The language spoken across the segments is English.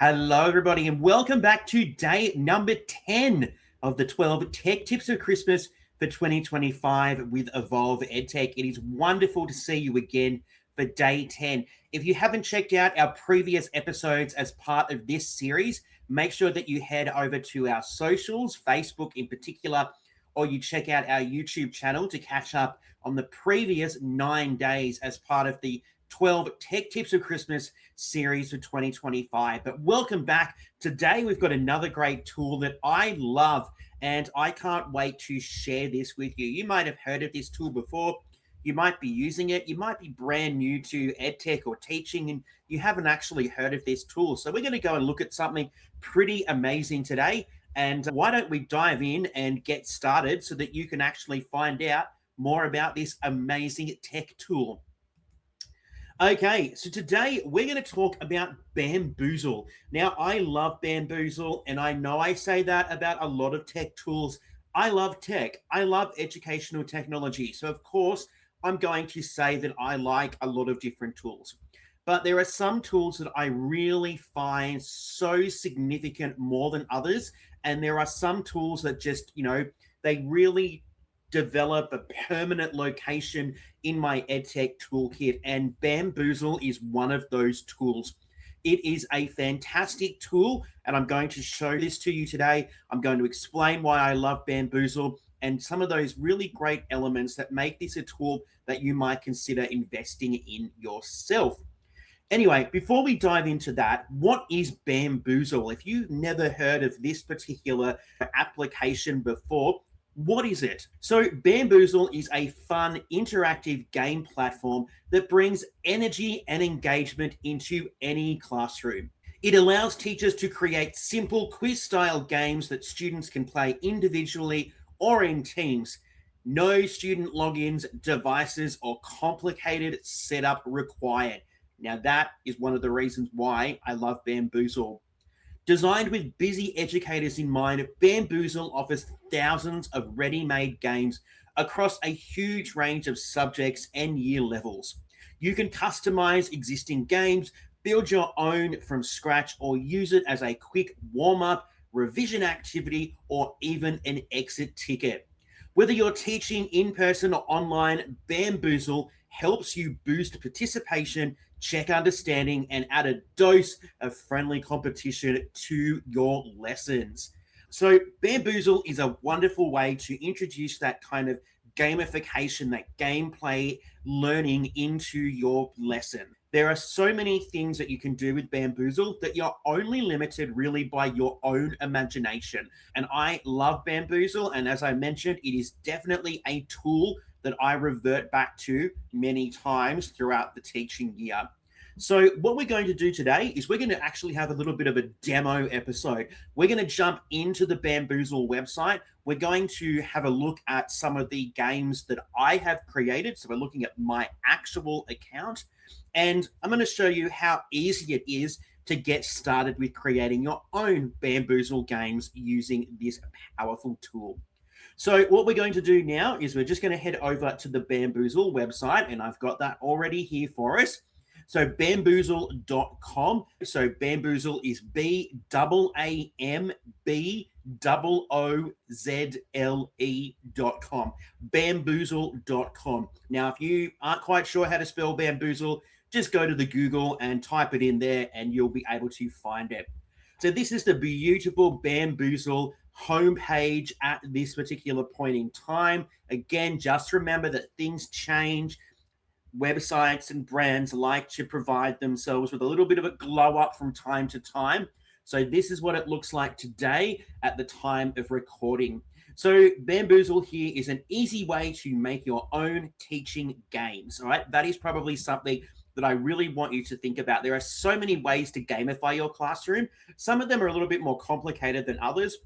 Hello, everybody, and welcome back to day number 10 of the 12 Tech Tips of Christmas for 2025 with Evolve EdTech. It is wonderful to see you again for day 10. If you haven't checked out our previous episodes as part of this series, make sure that you head over to our socials, Facebook in particular, or you check out our YouTube channel to catch up on the previous 9 days as part of the 12 Tech Tips of Christmas series for 2025. But welcome back. Today, we've got another great tool that I love, and I can't wait to share this with you. You might have heard of this tool before. You might be using it. You might be brand new to EdTech or teaching, and you haven't actually heard of this tool. So we're going to go and look at something pretty amazing today. And why don't we dive in and get started so that you can actually find out more about this amazing tech tool. Okay, so today we're going to talk about Baamboozle. Now, I love Baamboozle, and I know I say that about a lot of tech tools. I love tech. I love educational technology. So, of course, I'm going to say that I like a lot of different tools. But there are some tools that I really find so significant more than others. And there are some tools that just, they really develop a permanent location in my EdTech toolkit, and Baamboozle is one of those tools. It is a fantastic tool, and I'm going to show this to you today. I'm going to explain why I love Baamboozle and some of those really great elements that make this a tool that you might consider investing in yourself. Anyway, before we dive into that, what is Baamboozle? If you've never heard of this particular application before, what is it? So Baamboozle is a fun, interactive game platform that brings energy and engagement into any classroom. It allows teachers to create simple quiz-style games that students can play individually or in teams. No student logins, devices, or complicated setup required. Now that is one of the reasons why I love Baamboozle. Designed with busy educators in mind, Baamboozle offers thousands of ready-made games across a huge range of subjects and year levels. You can customize existing games, build your own from scratch, or use it as a quick warm-up, revision activity, or even an exit ticket. Whether you're teaching in person or online, Baamboozle helps you boost participation, check understanding, and add a dose of friendly competition to your lessons. So Baamboozle is a wonderful way to introduce that kind of gamification, that gameplay learning into your lesson. There are so many things that you can do with Baamboozle that you're only limited really by your own imagination. And I love Baamboozle. And as I mentioned, it is definitely a tool that I revert back to many times throughout the teaching year. So what we're going to do today is we're going to actually have a little bit of a demo episode. We're going to jump into the Baamboozle website. We're going to have a look at some of the games that I have created. So we're looking at my actual account. And I'm going to show you how easy it is to get started with creating your own Baamboozle games using this powerful tool. So what we're going to do now is we're just going to head over to the Baamboozle website, and I've got that already here for us. So baamboozle.com. So Baamboozle is BAAMBOOZLE.com. Baamboozle.com. Now, if you aren't quite sure how to spell Baamboozle, just go to the Google and type it in there and you'll be able to find it. So this is the beautiful Baamboozle homepage at this particular point in time. Again, just remember that things change. Websites and brands like to provide themselves with a little bit of a glow up from time to time. So this is what it looks like today at the time of recording. So Baamboozle here is an easy way to make your own teaching games. All right, that is probably something that I really want you to think about. There are so many ways to gamify your classroom. Some of them are a little bit more complicated than others,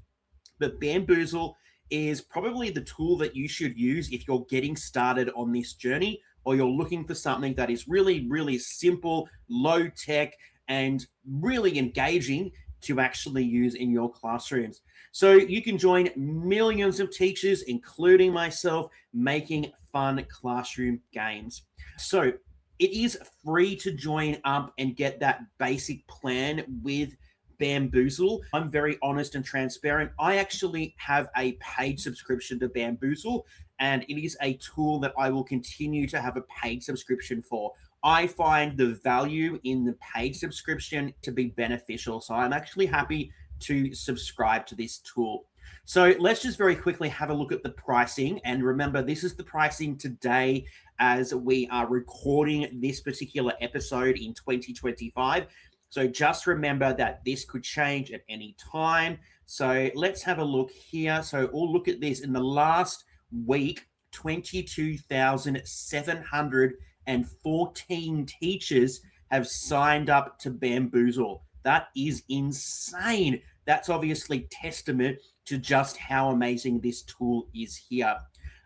but Baamboozle is probably the tool that you should use if you're getting started on this journey, or you're looking for something that is really, really simple, low tech, and really engaging to actually use in your classrooms. So you can join millions of teachers, including myself, making fun classroom games. So it is free to join up and get that basic plan with Baamboozle. I'm very honest and transparent. I actually have a paid subscription to Baamboozle, and it is a tool that I will continue to have a paid subscription for. I find the value in the paid subscription to be beneficial. So I'm actually happy to subscribe to this tool. So let's just very quickly have a look at the pricing. And remember, this is the pricing today as we are recording this particular episode in 2025. So just remember that this could change at any time. So let's have a look here. So we'll look at this in the last week. 22,714 teachers have signed up to Baamboozle. That is insane. That's obviously testament to just how amazing this tool is here.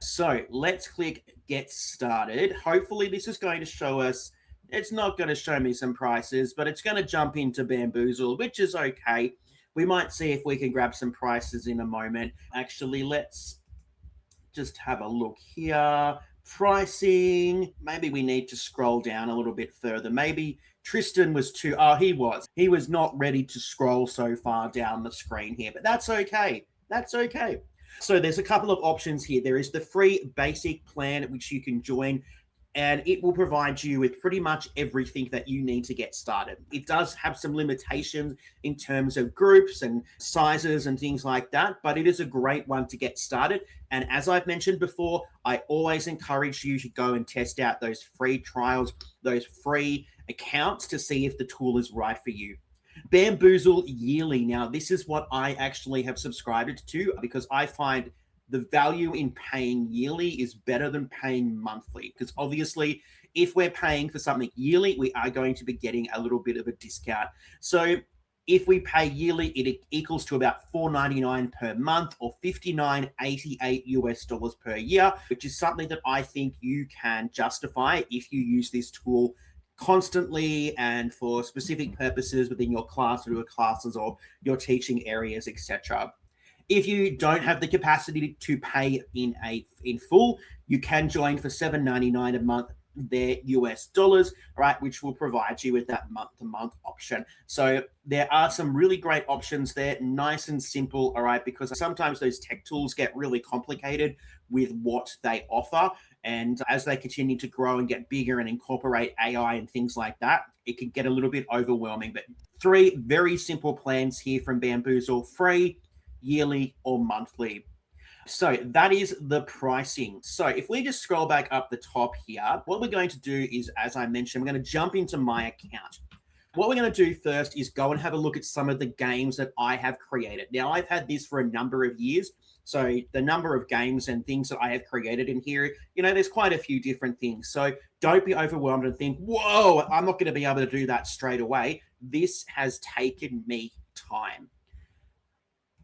So let's click get started. Hopefully this is going to show us, it's not going to show me some prices, but it's going to jump into Baamboozle, which is okay. We might see if we can grab some prices in a moment. Actually, let's just have a look here. Pricing. Maybe we need to scroll down a little bit further. Maybe Tristan was too, he was not ready to scroll so far down the screen here, but that's okay. That's okay. So there's a couple of options here. There is the free basic plan, which you can join, and it will provide you with pretty much everything that you need to get started. It does have some limitations in terms of groups and sizes and things like that, but it is a great one to get started. And as I've mentioned before, I always encourage you to go and test out those free trials, those free accounts to see if the tool is right for you. Baamboozle yearly. Now, this is what I actually have subscribed to because I find the value in paying yearly is better than paying monthly, because obviously if we're paying for something yearly, we are going to be getting a little bit of a discount. So if we pay yearly, it equals to about $4.99 per month or $59.88 US per year, which is something that I think you can justify if you use this tool constantly and for specific purposes within your class or your classes or your teaching areas, etc. If you don't have the capacity to pay in full, you can join for $7.99 a month, their US dollars, right, which will provide you with that month-to-month option. So there are some really great options there, nice and simple, all right, because sometimes those tech tools get really complicated with what they offer. And as they continue to grow and get bigger and incorporate AI and things like that, it can get a little bit overwhelming. But 3 very simple plans here from Baamboozle: free, yearly, or monthly. So that is the pricing. So if we just scroll back up the top here, what we're going to do is, as I mentioned, we're going to jump into my account. What we're going to do first is go and have a look at some of the games that I have created. Now, I've had this for a number of years. So the number of games and things that I have created in here, there's quite a few different things. So don't be overwhelmed and think, whoa, I'm not going to be able to do that straight away. This has taken me time.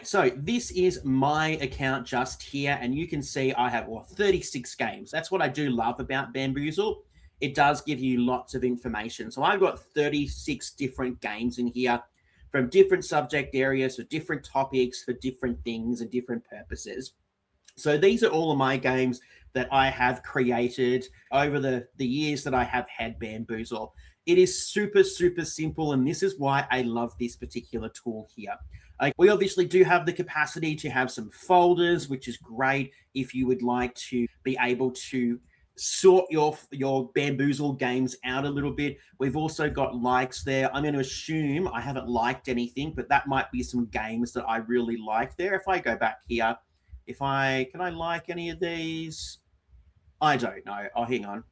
So this is my account just here, and you can see I have 36 games. That's what I do love about Baamboozle. It does give you lots of information. So I've got 36 different games in here from different subject areas, for different topics, for different things and different purposes. So these are all of my games that I have created over the years that I have had Baamboozle. It is super, super simple, and this is why I love this particular tool here. We obviously do have the capacity to have some folders, which is great if you would like to be able to sort your Baamboozle games out a little bit. We've also got likes there. I'm going to assume I haven't liked anything, but that might be some games that I really like there. If I go back here, can I like any of these? I don't know. Oh, hang on.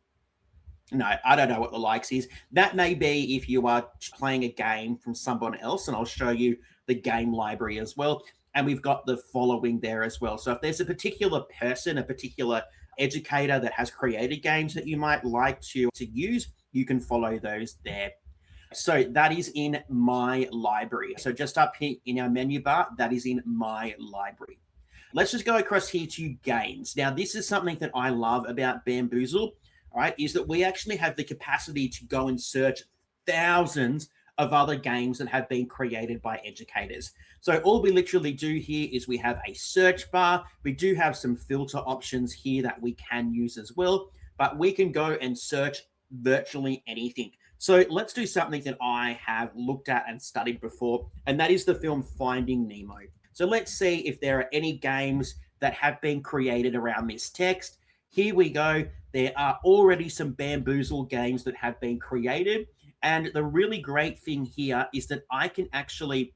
No, I don't know what the likes is. That may be if you are playing a game from someone else, and I'll show you the game library as well. And we've got the following there as well. So if there's a particular person, a particular educator that has created games that you might like to use, you can follow those there. So that is in my library. So just up here in our menu bar, that is in my library. Let's just go across here to games. Now, this is something that I love about Baamboozle, right, is that we actually have the capacity to go and search thousands of other games that have been created by educators. So all we literally do here is we have a search bar. We do have some filter options here that we can use as well, but we can go and search virtually anything. So let's do something that I have looked at and studied before, and that is the film Finding Nemo. So let's see if there are any games that have been created around this text. Here we go. There are already some Baamboozle games that have been created. And the really great thing here is that I can actually,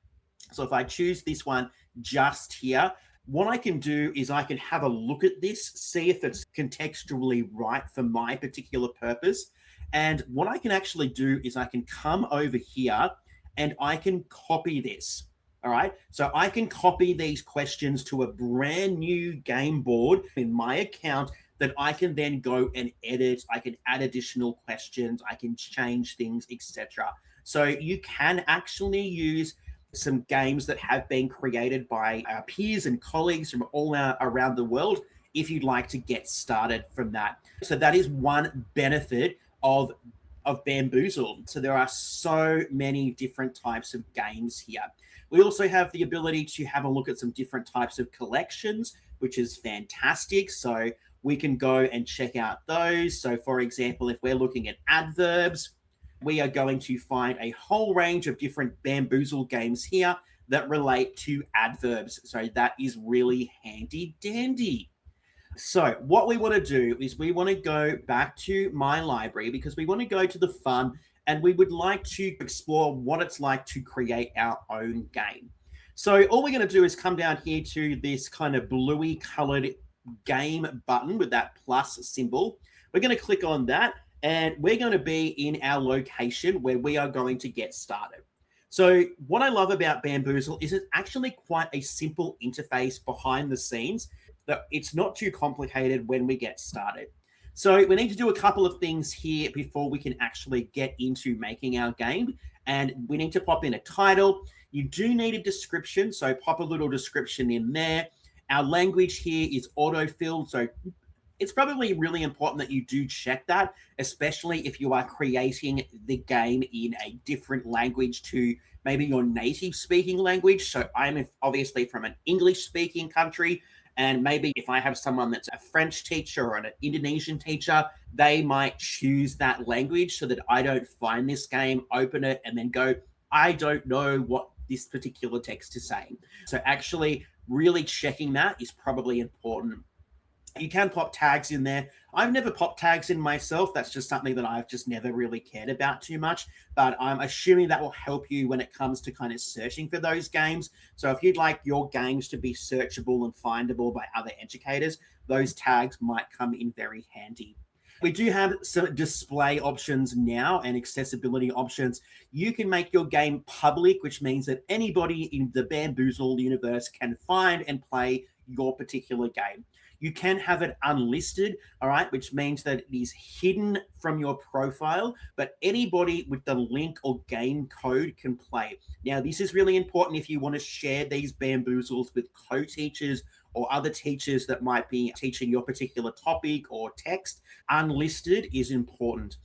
so if I choose this one just here, what I can do is I can have a look at this, see if it's contextually right for my particular purpose. And what I can actually do is I can come over here and I can copy this. All right. So I can copy these questions to a brand new game board in my account that I can then go and edit. I can add additional questions. I can change things, etc. So you can actually use some games that have been created by our peers and colleagues from all around the world if you'd like to get started from that. So that is one benefit of Baamboozle. So there are so many different types of games here. We also have the ability to have a look at some different types of collections, which is fantastic. So we can go and check out those. So for example, if we're looking at adverbs, we are going to find a whole range of different Baamboozle games here that relate to adverbs. So that is really handy dandy. So what we want to do is we want to go back to my library because we want to go to the fun and we would like to explore what it's like to create our own game. So all we're going to do is come down here to this kind of bluey colored game button with that plus symbol. We're going to click on that and we're going to be in our location where we are going to get started. So what I love about Baamboozle is it's actually quite a simple interface behind the scenes. That it's not too complicated when we get started. So we need to do a couple of things here before we can actually get into making our game. And we need to pop in a title. You do need a description, so pop a little description in there. Our language here is auto-filled, so it's probably really important that you do check that, especially if you are creating the game in a different language to maybe your native speaking language. So I'm obviously from an English speaking country, and maybe if I have someone that's a French teacher or an Indonesian teacher, they might choose that language so that I don't find this game, open it, and then go, I don't know what this particular text is saying. So actually really checking that is probably important. You can pop tags in there. I've never popped tags in myself. That's just something that I've just never really cared about too much. But I'm assuming that will help you when it comes to kind of searching for those games. So if you'd like your games to be searchable and findable by other educators, those tags might come in very handy. We do have some display options now and accessibility options. You can make your game public, which means that anybody in the Baamboozle universe can find and play your particular game. You can have it unlisted, all right, which means that it is hidden from your profile, but anybody with the link or game code can play. Now, this is really important if you want to share these Baamboozles with co-teachers or other teachers that might be teaching your particular topic or text. Unlisted is important.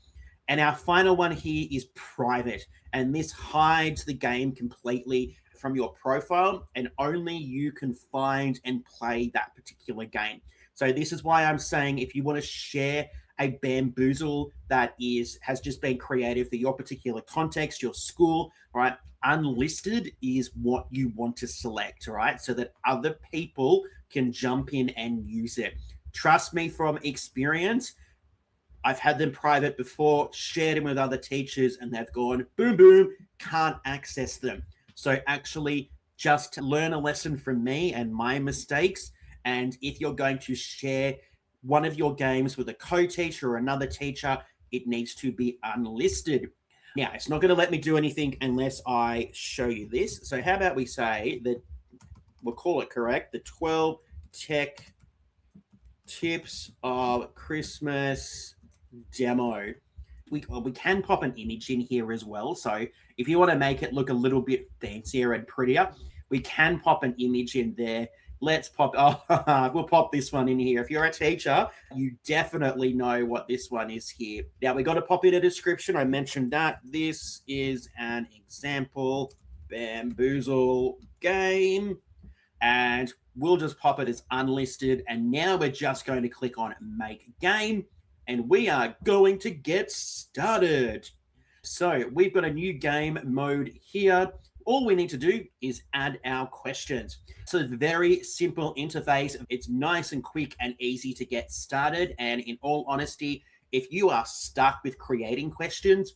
And our final one here is private, and this hides the game completely from your profile, and only you can find and play that particular game. So this is why I'm saying if you want to share a Baamboozle that has just been created for your particular context, your school, right? Unlisted is what you want to select, all right? So that other people can jump in and use it. Trust me from experience, I've had them private before, shared them with other teachers, and they've gone, boom, boom, can't access them. So actually just learn a lesson from me and my mistakes. And if you're going to share one of your games with a co-teacher or another teacher, it needs to be unlisted. Now, it's not going to let me do anything unless I show you this. So how about we say that, we'll call it correct, the 12 tech tips of Christmas demo. We can pop an image in here as well. So if you want to make it look a little bit fancier and prettier, we can pop an image in there. Let's pop, we'll pop this one in here. If you're a teacher, you definitely know what this one is here. Now we got to pop in a description. I mentioned that this is an example Baamboozle game, and we'll just pop it as unlisted. And now we're just going to click on make game, and we are going to get started. So we've got a new game mode here. All we need to do is add our questions. So it's a very simple interface. It's nice and quick and easy to get started. And in all honesty, if you are stuck with creating questions,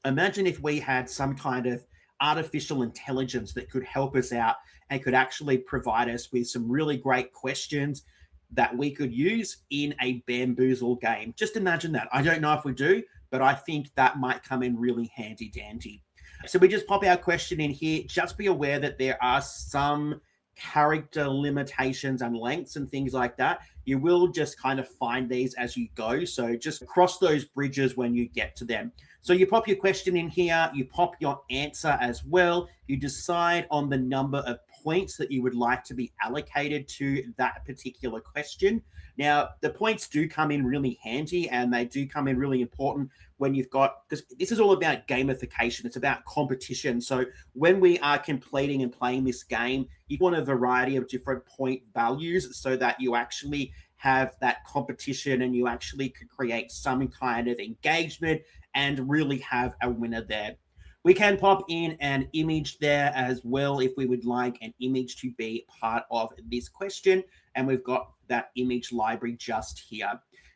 imagine if we had some kind of artificial intelligence that could help us out and could actually provide us with some really great questions that we could use in a Baamboozle game. Just imagine that. I don't know if we do, but I think that might come in really handy dandy. So we just pop our question in here. Just be aware that there are some character limitations and lengths and things like that. You will just kind of find these as you go. So just cross those bridges when you get to them. So you pop your question in here, you pop your answer as well. You decide on the number of points that you would like to be allocated to that particular question. Now, the points do come in really handy and they do come in really important when you've got, because this is all about gamification. It's about competition. So when we are completing and playing this game, you want a variety of different point values so that you actually have that competition and you actually could create some kind of engagement and really have a winner there. We can pop in an image there as well if we would like an image to be part of this question. And we've got that image library just here.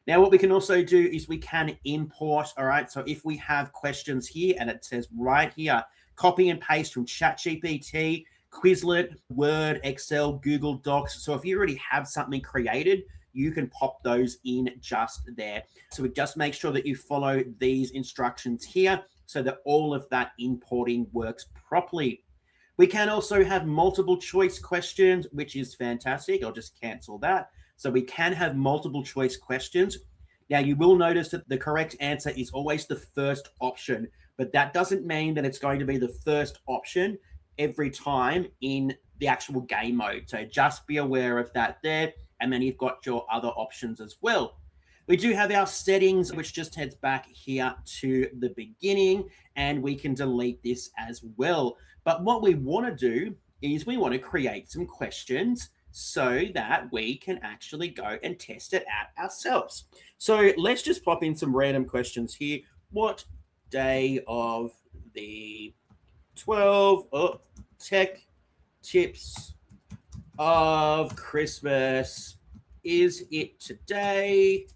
Now, what we can also do is we can import, all right? So if we have questions here and it says right here, copy and paste from ChatGPT, Quizlet, Word, Excel, Google Docs. So if you already have something created, you can pop those in just there. So we just make sure that you follow these instructions here so that all of that importing works properly. We can also have multiple choice questions, which is fantastic. I'll just cancel that. So we can have multiple choice questions. Now, you will notice that the correct answer is always the first option, but that doesn't mean that it's going to be the first option every time in the actual game mode. So just be aware of that there. And then you've got your other options as well. We do have our settings, which just heads back here to the beginning, and we can delete this as well. But what we want to do is we want to create some questions so that we can actually go and test it out ourselves. So let's just pop in some random questions here. What day of the 12 tech tips of Christmas is it today?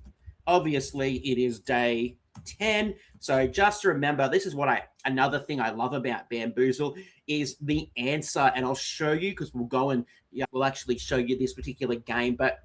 Obviously, it is day 10. So just remember, this is what another thing I love about Baamboozle is the answer. And I'll show you because we'll go and we'll actually show you this particular game. But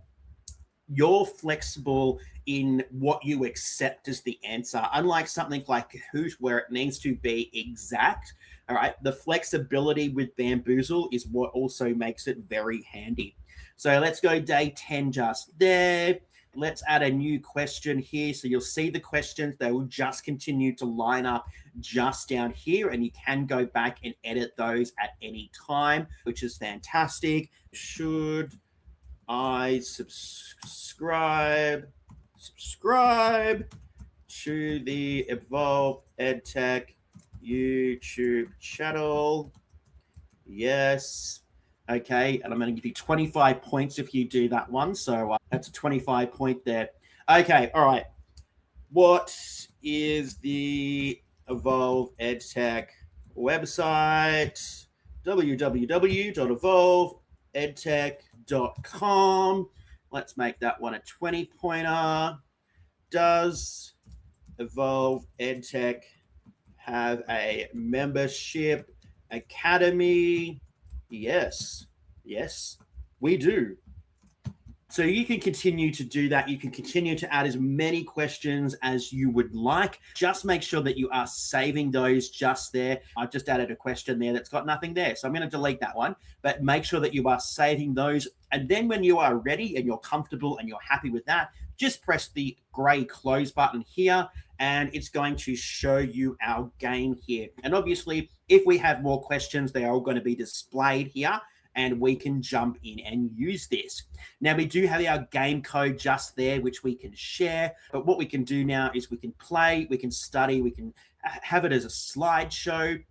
you're flexible in what you accept as the answer. Unlike something like Kahoot, where it needs to be exact. All right. The flexibility with Baamboozle is what also makes it very handy. So let's go day 10 just there. Let's add a new question here. So you'll see the questions. They will just continue to line up just down here. And you can go back and edit those at any time, which is fantastic. Should I subscribe to the Evolve EdTech YouTube channel? Yes. Okay, and I'm going to give you 25 points if you do that one. So that's a 25 point there. Okay, all right. What is the Evolve EdTech website? www.evolveedtech.com. Let's make that one a 20-pointer. Does Evolve EdTech have a membership academy? Yes, we do. So you can continue to do that. You can continue to add as many questions as you would like. Just make sure that you are saving those just there. I've just added a question there that's got nothing there. So I'm going to delete that one, but make sure that you are saving those. And then when you are ready and you're comfortable and you're happy with that, just press the gray close button here and it's going to show you our game here. And obviously, if we have more questions, they are all going to be displayed here and we can jump in and use this. Now, we do have our game code just there, which we can share. But what we can do now is we can play, we can study, we can have it as a slideshow.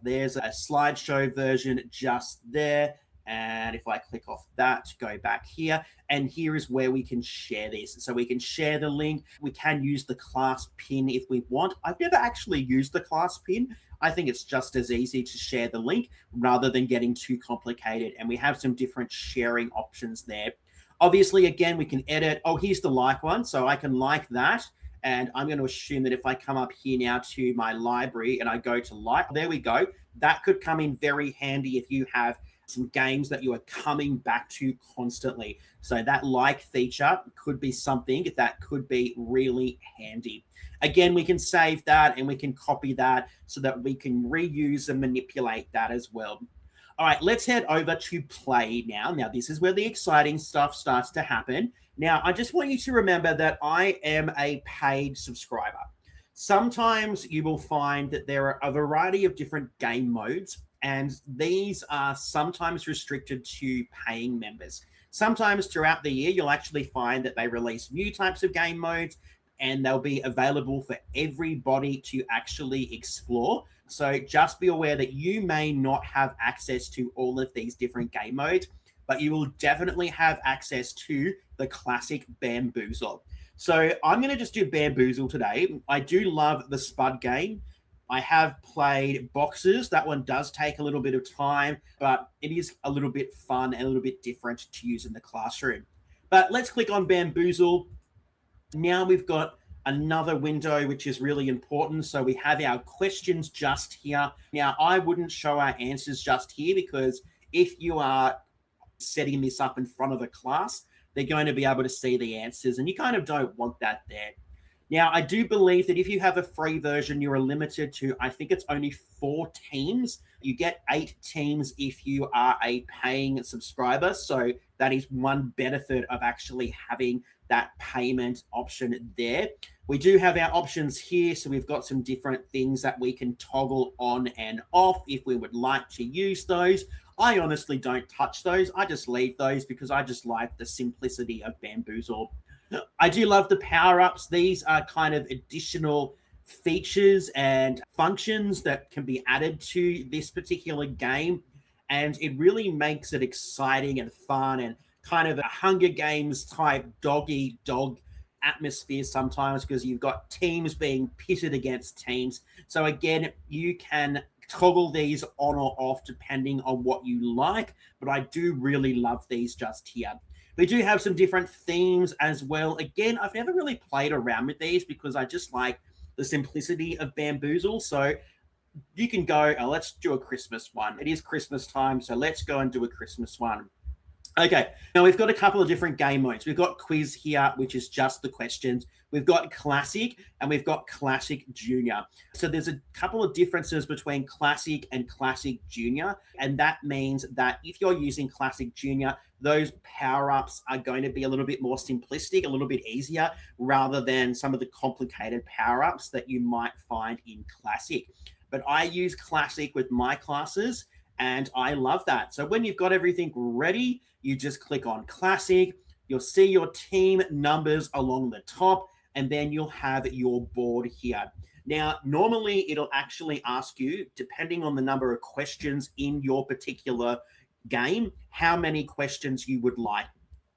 There's a slideshow version just there. And if I click off that, go back here, and here is where we can share this. So we can share the link. We can use the class pin if we want. I've never actually used the class pin. I think it's just as easy to share the link rather than getting too complicated. And we have some different sharing options there. Obviously, again, we can edit. Oh, here's the like one. So I can like that. And I'm going to assume that if I come up here now to my library and I go to like, there we go. That could come in very handy if you have some games that you are coming back to constantly. So that like feature could be something that could be really handy. Again, we can save that and we can copy that so that we can reuse and manipulate that as well. All right, let's head over to play now. Now, this is where the exciting stuff starts to happen. Now, I just want you to remember that I am a paid subscriber. Sometimes you will find that there are a variety of different game modes, and these are sometimes restricted to paying members. Sometimes throughout the year, you'll actually find that they release new types of game modes, and they'll be available for everybody to actually explore. So just be aware that you may not have access to all of these different game modes, but you will definitely have access to the classic Baamboozle. So I'm going to just do Baamboozle today. I do love the Spud game. I have played Boxes. That one does take a little bit of time, but it is a little bit fun and a little bit different to use in the classroom. But let's click on Baamboozle. Now we've got another window, which is really important. So we have our questions just here. Now, I wouldn't show our answers just here because if you are setting this up in front of a class, they're going to be able to see the answers, and you kind of don't want that there. Now, I do believe that if you have a free version, you're limited to, I think it's only 4 teams. You get 8 teams if you are a paying subscriber. So that is one benefit of actually having that payment option there. We do have our options here. So we've got some different things that we can toggle on and off if we would like to use those. I honestly don't touch those. I just leave those because I just like the simplicity of Baamboozle. I do love the power-ups. These are kind of additional features and functions that can be added to this particular game. And it really makes it exciting and fun and kind of a Hunger Games type dog-eat-dog atmosphere sometimes because you've got teams being pitted against teams. So again, you can toggle these on or off depending on what you like, but I do really love these just here. We do have some different themes as well. Again, I've never really played around with these because I just like the simplicity of Baamboozle. So you can go, oh, let's do a Christmas one. It is Christmas time, so let's go and do a Christmas one. Okay, now we've got a couple of different game modes. We've got quiz here, which is just the questions. We've got classic and we've got classic junior. So there's a couple of differences between classic and classic junior. And that means that if you're using classic junior, those power-ups are going to be a little bit more simplistic, a little bit easier, rather than some of the complicated power-ups that you might find in classic. But I use classic with my classes, and I love that. So when you've got everything ready, you just click on classic. You'll see your team numbers along the top, and then you'll have your board here. Now, normally it'll actually ask you, depending on the number of questions in your particular game, how many questions you would like.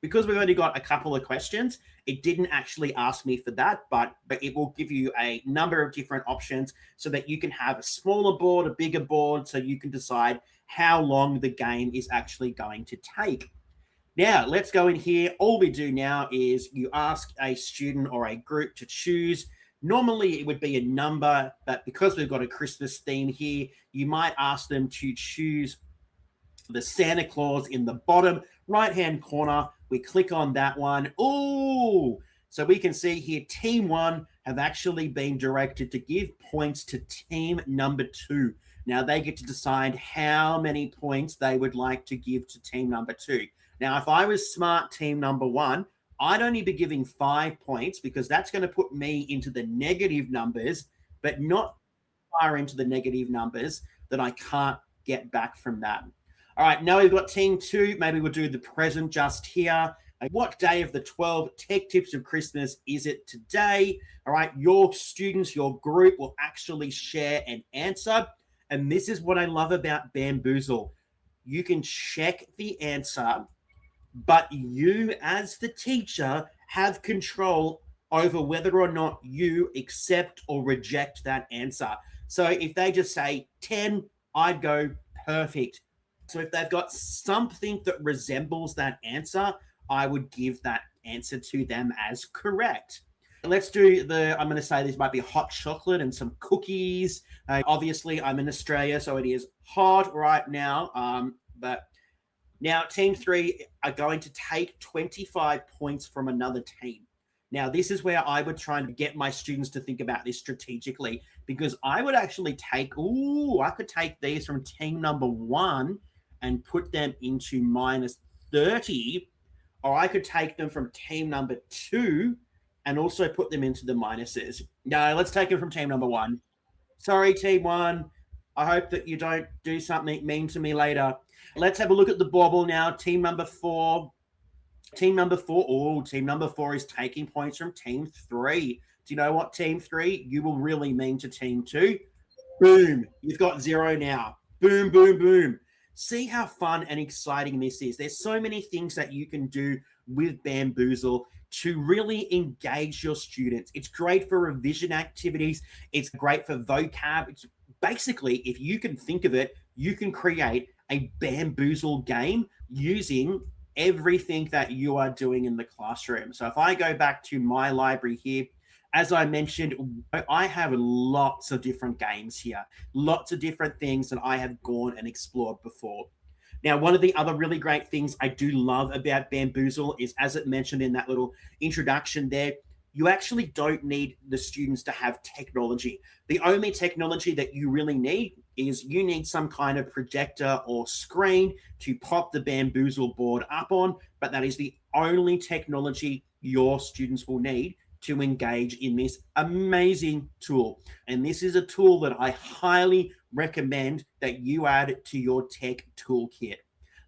Because we've only got a couple of questions, it didn't actually ask me for that, but it will give you a number of different options so that you can have a smaller board, a bigger board, so you can decide how long the game is actually going to take. Now, let's go in here. All we do now is you ask a student or a group to choose. Normally, it would be a number, but because we've got a Christmas theme here, you might ask them to choose the Santa Claus in the bottom right-hand corner. We click on that one. Ooh! So we can see here, team 1 have actually been directed to give points to team number 2. Now, they get to decide how many points they would like to give to team number 2. Now, if I was smart team number 1, I'd only be giving 5 points because that's going to put me into the negative numbers, but not far into the negative numbers that I can't get back from that. All right, now we've got team 2. Maybe we'll do the present just here. What day of the 12 tech tips of Christmas is it today? All right, your students, your group will actually share an answer. And this is what I love about Baamboozle. you can check the answer, but you as the teacher have control over whether or not you accept or reject that answer. So if they just say 10, I'd go perfect. So if they've got something that resembles that answer, I would give that answer to them as correct. Let's do I'm going to say this might be hot chocolate and some cookies. Obviously, I'm in Australia, so it is hot right now. But now team 3 are going to take 25 points from another team. Now, this is where I would try and get my students to think about this strategically, because I would actually I could take these from team number 1 and put them into minus 30, or I could take them from team number 2 and also put them into the minuses. No, let's take them from team number 1. Sorry, team 1. I hope that you don't do something mean to me later. Let's have a look at the bauble now. Team number 4. Team number 4. Oh, team number 4 is taking points from team 3. Do you know what, team 3? You will really mean to team 2. Boom. You've got 0 now. Boom, boom, boom. See how fun and exciting this is. There's so many things that you can do with Baamboozle to really engage your students. It's great for revision activities. It's great for vocab. It's basically, if you can think of it, you can create a Baamboozle game using everything that you are doing in the classroom. So if I go back to my library here, as I mentioned, I have lots of different games here, lots of different things that I have gone and explored before. Now, one of the other really great things I do love about Baamboozle is, as it mentioned in that little introduction there, you actually don't need the students to have technology. The only technology that you really need is you need some kind of projector or screen to pop the Baamboozle board up on, but that is the only technology your students will need to engage in this amazing tool. And this is a tool that I highly recommend that you add to your tech toolkit.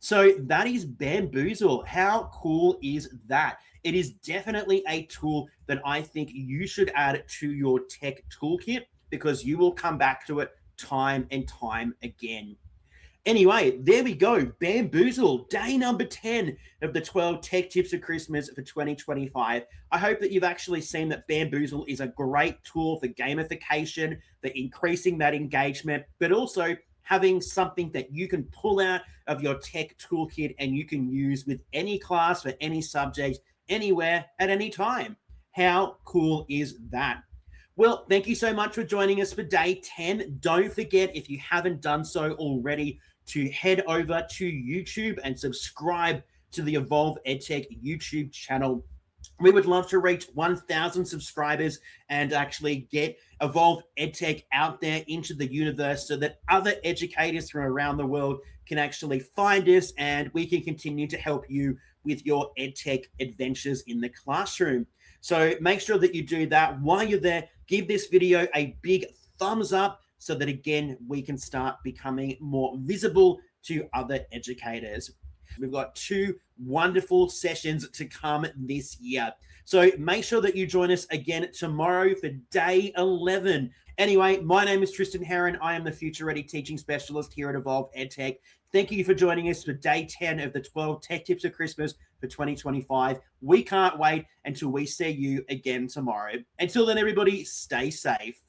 So that is Baamboozle. How cool is that? It is definitely a tool that I think you should add to your tech toolkit, because you will come back to it time and time again. Anyway, there we go. Baamboozle, day number 10 of the 12 tech tips of Christmas for 2025. I hope that you've actually seen that Baamboozle is a great tool for gamification, for increasing that engagement, but also having something that you can pull out of your tech toolkit and you can use with any class for any subject, anywhere, at any time. How cool is that? Well, thank you so much for joining us for day 10. Don't forget, if you haven't done so already, to head over to YouTube and subscribe to the Evolve EdTech YouTube channel. We would love to reach 1,000 subscribers and actually get Evolve EdTech out there into the universe so that other educators from around the world can actually find us and we can continue to help you with your EdTech adventures in the classroom. So make sure that you do that. While you're there, give this video a big thumbs up so that, again, we can start becoming more visible to other educators. We've got 2 wonderful sessions to come this year. So make sure that you join us again tomorrow for day 11. Anyway, my name is Tristan Heron. I am the Future Ready Teaching Specialist here at Evolve EdTech. Thank you for joining us for day 10 of the 12 Tech Tips of Christmas for 2025. We can't wait until we see you again tomorrow. Until then, everybody, stay safe.